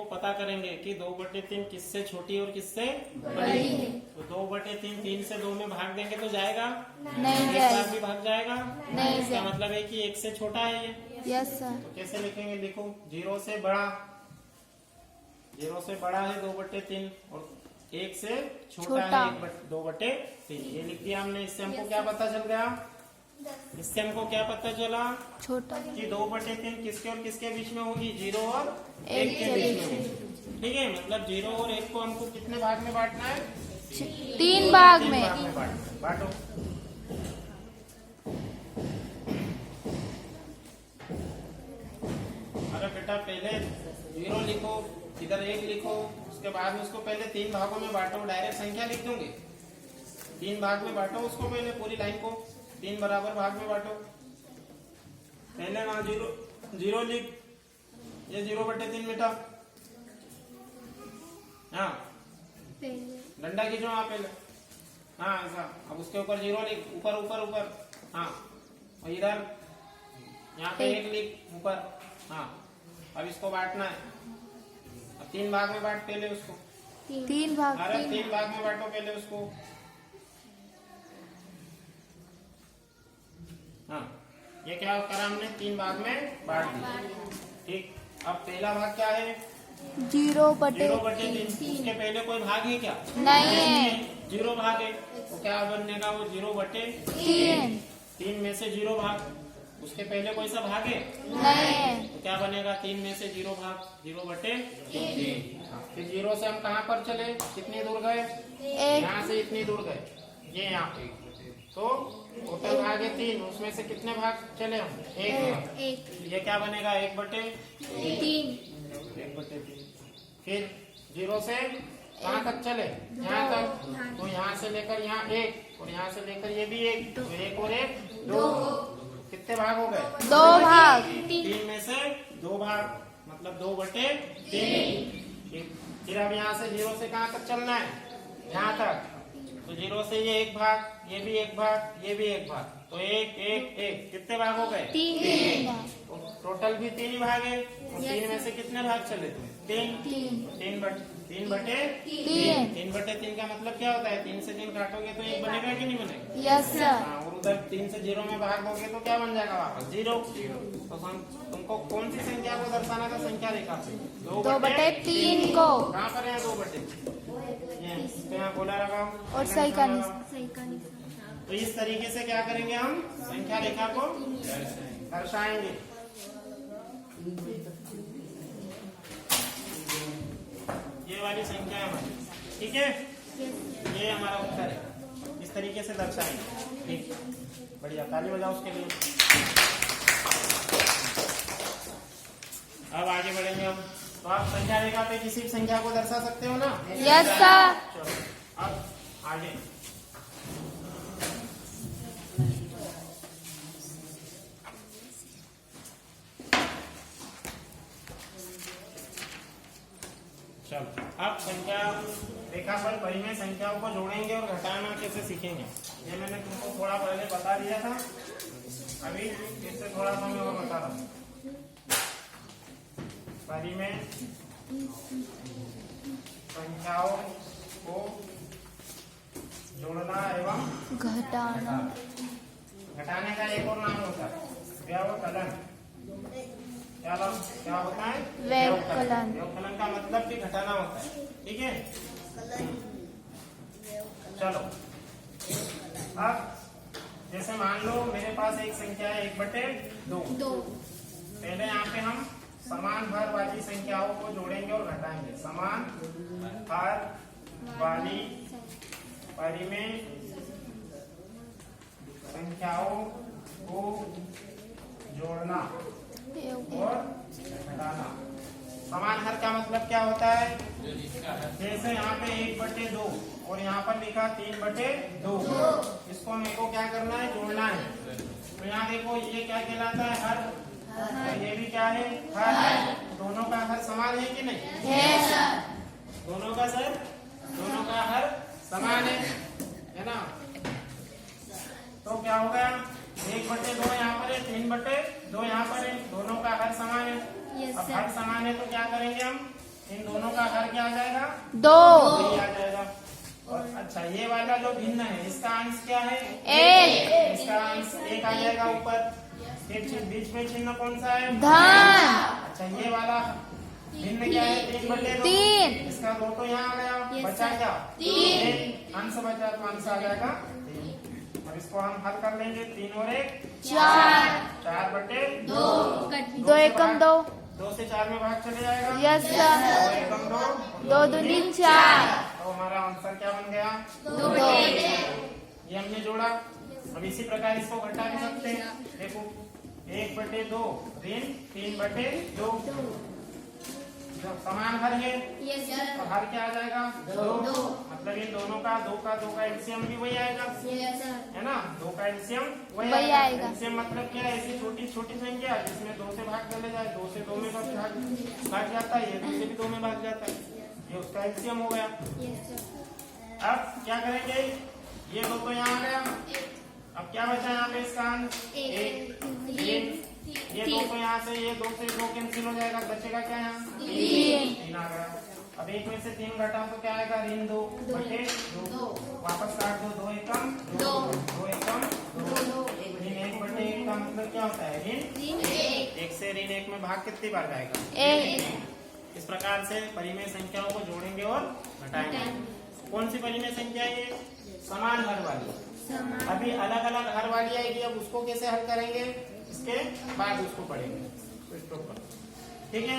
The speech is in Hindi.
पता करेंगे कि 2/3 किससे छोटी और किससे बड़ी है। तो 2/3 3 से 2 में भाग देंगे तो जाएगा नहीं एक जाएगा। बार भी भाग जाएगा नहीं इसका जाएगा। मतलब है कि 1 से छोटा है ये। Yes sir. तो कैसे लिखेंगे, लिखो 0 से बड़ा, 0 से बड़ा है 2/3 और 1 से छोटा है 2/3। ये लिख दिया हमने। इससे हमको क्या पता चल गया, इससे हमको क्या पता चला छोटा कि 2/3 किसके और किसके बीच में होगी, 0 और 1 के के बीच में होगी। ठीक है, मतलब 0 और 1 को हमको कितने भाग में बांटना है, 3 भाग तीन में। भाग में बांटो। अरे बेटा पहले 0 लिखो, इधर 1 लिखो, उसके बाद में उसको पहले 3 भागों में बांटो। डायरेक्ट संख्या लिख दोगे, 3 भाग में बांटो उसको, पहले पूरी लाइन को 3 बराबर भाग में बांटो। पहले ना 0 लिख, ये 0/3 बेटा। हाँ डंडा खींचो, हाँ पहले, हाँ ऐसा। अब उसके ऊपर 0 लिख, ऊपर ऊपर ऊपर, हाँ। और इधर यहाँ पे 1 लिख ऊपर, हाँ। अब इसको बांटना है। अब 3 भाग में बांट पहले उसको। 3 भाग। अरे 3 भाग में बांटो पहले उसको, हाँ। ये क्या करा हमने, 3 भाग में बांट दिया। ठीक, अब पहला भाग क्या है, 0/3। उसके पहले कोई भाग है क्या, नहीं है। 0 भाग है, तो क्या बनेगा वो 3। 3 में से 0 भाग। उसके पहले कोई सा भाग है, नहीं है। तो क्या बनेगा 3 में से 0 भाग, 0/3। फिर 0 से हम कहाँ पर चले, कितनी दूर गए, 1। यहाँ से इतनी दूर गए, ये यहाँ पे। तो टोटल भाग है 3, उसमें से कितने भाग चले हम, 1 भाग। ये क्या बनेगा 1/3। फिर 0 से कहाँ तक चले, यहाँ तक। तो यहाँ से लेकर यहाँ 1 और यहाँ से लेकर ये भी 1, तो 1 और 1 2। कितने भाग हो गए, 2 भाग। 3 में से 2 भाग, मतलब 2/3। फिर अब यहाँ से 0 से कहाँ तक चलना है, यहाँ तक। तो 0 से ये 1 भाग, ये भी 1 भाग, ये भी 1 भाग, तो 1 1 1 कितने भाग हो गए, 3 भाग। तो टोटल भी 3 ही भाग है। और 3 में से कितने भाग चले, 3। 3/3 का मतलब क्या होता है, 3 से 3 काटोगे तो 1 बनेगा कि नहीं बनेगा। Yes sir. हाँ, और उधर 3 से 0 में भाग दोगे तो क्या बन जाएगा वापस, 0। तो तुमको कौन सी संख्या को दर्शाना था, संख्या रेखा से 2/3 को। कहाँ पर है 2/3, ये यहाँ बोला रखा और सही का निशान। तो इस तरीके से क्या करेंगे, हम संख्या रेखा को दर्शाएंगे। ये वाली संख्या है हमारी, ठीक है, ये हमारा उत्तर है। इस तरीके से दर्शाएंगे। ठीक, बढ़िया, ताली बजाओ उसके लिए। अब आगे बढ़ेंगे हम। तो आप संख्या रेखा पे किसी भी संख्या को दर्शा सकते हो ना। Yes sir. चलो अब आगे। चलो अब संख्या रेखा पर परिमेय संख्याओं को जोड़ेंगे और घटाना कैसे सीखेंगे। ये मैंने तुमको थोड़ा पहले बता दिया था, अभी फिर से थोड़ा सा मैं और बता रहा हूँ। परिमेय संख्याओं को जोड़ना एवं घटाना। घटाने का एक और नाम होता है व्यवकलन। क्या होता है, व्यवकलन। व्यवकलन का मतलब कि घटाना होता है। ठीक है, चलो अब जैसे मान लो मेरे पास एक संख्या है 1/2। पहले यहाँ पे हम समान भार वाली संख्याओं को जोड़ेंगे और घटाएंगे। समान भार वाली परिमेय संख्याओं को जोड़ना और घटाना। समान हर का मतलब क्या होता है, जैसे यहाँ पे 1/2 और यहाँ पर लिखा 3/2, इसको मेरे को क्या करना है, जोड़ना है। तो यहाँ देखो ये क्या कहलाता है, हर। और ये भी क्या है, हर। दोनों का हर समान है कि नहीं, है सर। दोनों का सर, दोनों का हर समान है ना। तो क्या होगा, 1/2 यहाँ पर है, 3/2 यहाँ पर है, दोनों का हर समान है। अब हर समान है तो क्या करेंगे हम, इन दोनों का हर क्या आ जाएगा? 2 ये आ जाएगा। और अच्छा ये वाला जो भिन्न है इसका अंश क्या है? 1 इसका अंश 1 आ जाएगा ऊपर। फिर बीच में चिन्ह कौन सा है? धन अच्छा ये वाला भिन्न क्या है? 3/2। 3 इसका 2 तो यहाँ आ गया, बचा क्या? 3 अंश बचा, तो अंश आ जाएगा 3। और इसको हम हल कर लेंगे। 3 और 1 4 4/2। 2 एकम 2 2 से 4 में भाग चले जाएगा। यस सर 2 एकम 2 2 दूनी 4 तो हमारा आंसर क्या बन गया? 2 ये हमने जोड़ा। अब इसी प्रकार इसको घटा भी सकते हैं। देखो 1/2 ऋण 3/2 जब समान हर है तो हर क्या आ जाएगा? 2। मतलब इन दोनों का 2 का एलसीएम भी वही आएगा, है ना? 2 का एलसीएम वही आएगा। एलसीएम मतलब क्या है? ऐसी छोटी छोटी संख्या जिसमें 2 से भाग चले जाए, 2 से 2 में भाग जाता है, ये 2 से भी 2 में भाग जाता है, ये उसका एलसीएम हो गया। अब क्या करेंगे? ये 2 तो यहाँ आ गया। अब क्या बचा यहाँ पे? इसका अंश 1। ये 2 तो यहाँ से, ये 2 से 2 कैंसिल हो जाएगा, बचेगा क्या यहाँ? 3 आ गया। अब 1 में से 3 घटाओ तो क्या आएगा? ऋण 2/2। वापस काट दो, 2 एकम 2 एकम 2। ऋण 1/1 का मतलब क्या होता है? ऋण 1 से ऋण 1 में भाग कितनी बार जाएगा? 1। इस प्रकार से परिमेय संख्याओं को जोड़ेंगे और घटाएंगे। कौन सी परिमेय संख्या है ये? समान हर वाली। अभी अलग अलग हर वाली आएगी, अब उसको कैसे हल करेंगे इसके बाद उसको पढ़ेंगे। ठीक है।